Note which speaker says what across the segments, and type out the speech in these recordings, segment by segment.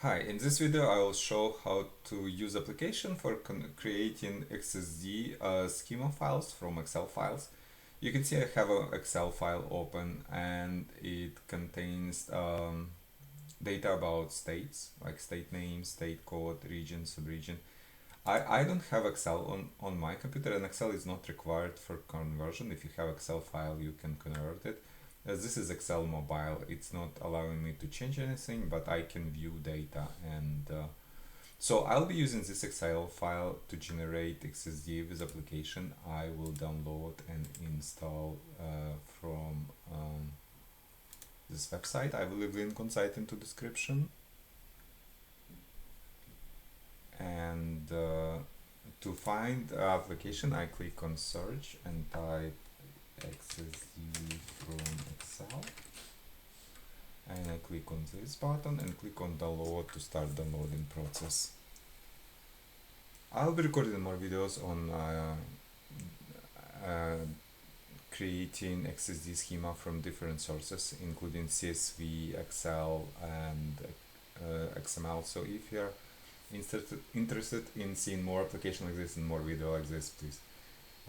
Speaker 1: Hi, in this video I will show how to use application for creating XSD schema files from Excel files. You can see I have an Excel file open and it contains data about states, like state name, state code, region, subregion. I don't have Excel on my computer, and Excel is not required for conversion. If you have Excel file, you can convert it. As this is Excel mobile, it's not allowing me to change anything, but I can view data. And so I'll be using this Excel file to generate XSD with application. I will download and install from this website. I will leave link on site into description. And to find the application, I click on search and type XSD from Excel, and I click on this button and click on download to start downloading process. I'll be recording more videos on creating XSD schema from different sources, including CSV, Excel, and XML. So if you're interested in seeing more application like this and more video like this, please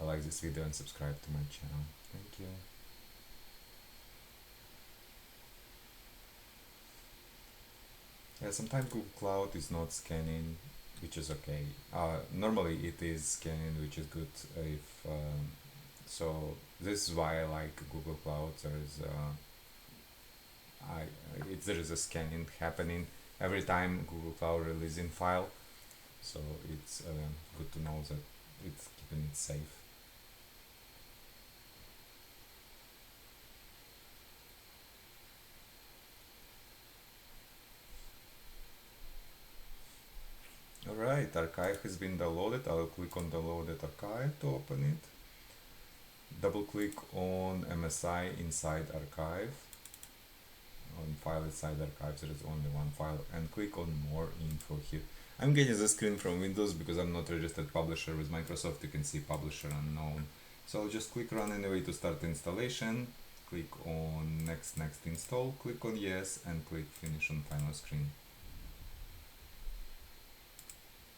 Speaker 1: like this video and subscribe to my channel. Thank you. Yeah, sometimes Google Cloud is not scanning, which is okay. Normally it is scanning, which is good. If so, this is why I like Google Cloud. There is a scanning happening every time Google Cloud releasing file, so it's good to know that it's keeping it safe. Alright, archive has been downloaded. I'll click on downloaded archive to open it. Double click on MSI inside archive. On file inside archive there is only one file, and click on more info here. I'm getting the screen from Windows because I'm not registered publisher with Microsoft. You can see publisher unknown. So I'll just click run anyway to start installation. Click on next install, click on yes, and click finish on final screen.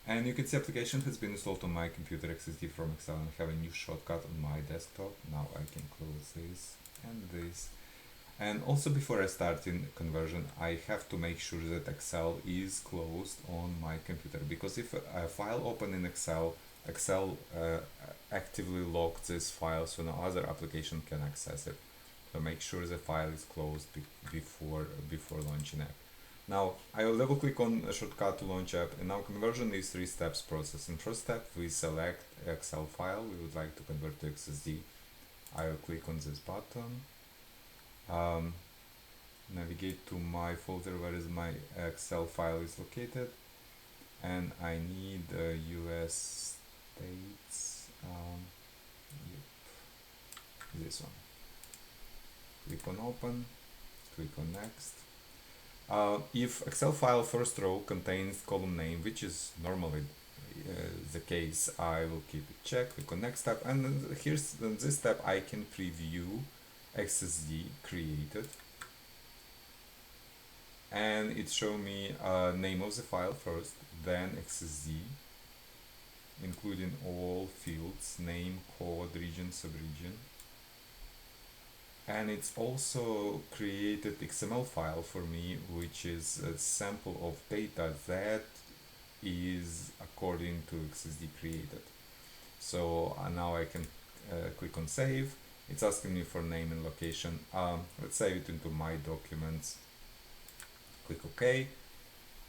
Speaker 1: And you can see application has been installed on my computer, XSD from Excel, and have a new shortcut on my desktop. Now I can close this and this. And also before I start in conversion, I have to make sure that Excel is closed on my computer, because if a file open in Excel, Excel actively locks this file so no other application can access it. So make sure the file is closed before launching app. Now I will double click on a shortcut to launch app, and now conversion is 3 steps process. In first step we select Excel file we would like to convert to XSD. I will click on this button, navigate to my folder where is my Excel file is located, and I need US states, this one. Click on open, click on next. If Excel file first row contains column name, which is normally the case, I will keep it checked. Click on next step, and here's in this step I can preview XSD created, and it show me name of the file first, then XSD, including all fields, name, code, region, subregion. And it's also created XML file for me, which is a sample of data that is according to XSD created. So now I can click on save. It's asking me for name and location. Let's save it into my documents. Click OK,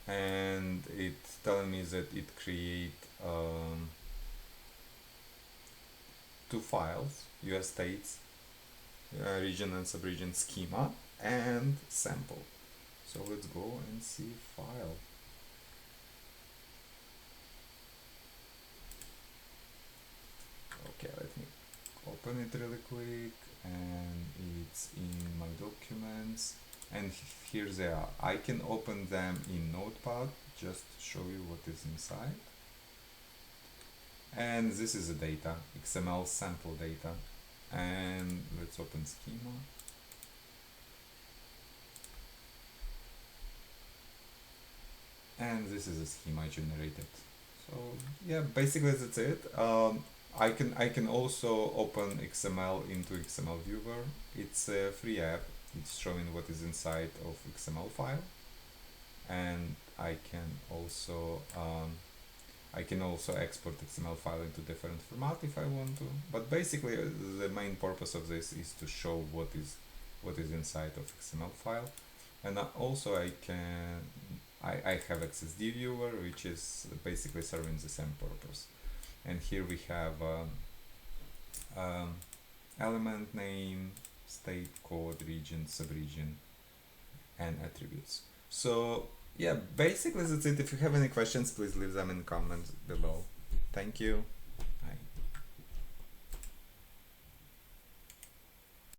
Speaker 1: and it's telling me that it create 2 files, US states, region and subregion schema, and sample. So let's go and see file. Okay, let me open it really quick, and it's in my documents, and here they are. I can open them in Notepad just to show you what is inside. And this is the data, XML sample data. And let's open schema. And this is a schema generated. So yeah, basically that's it. I can also open XML into XML viewer. It's a free app. It's showing what is inside of XML file, and I can also export XML file into different format if I want to. But basically, the main purpose of this is to show what is inside of XML file, and also I have XSD viewer, which is basically serving the same purpose. And here we have element name, state, code, region, subregion, and attributes. So yeah, basically that's it. If you have any questions, please leave them in comments below. Thank you.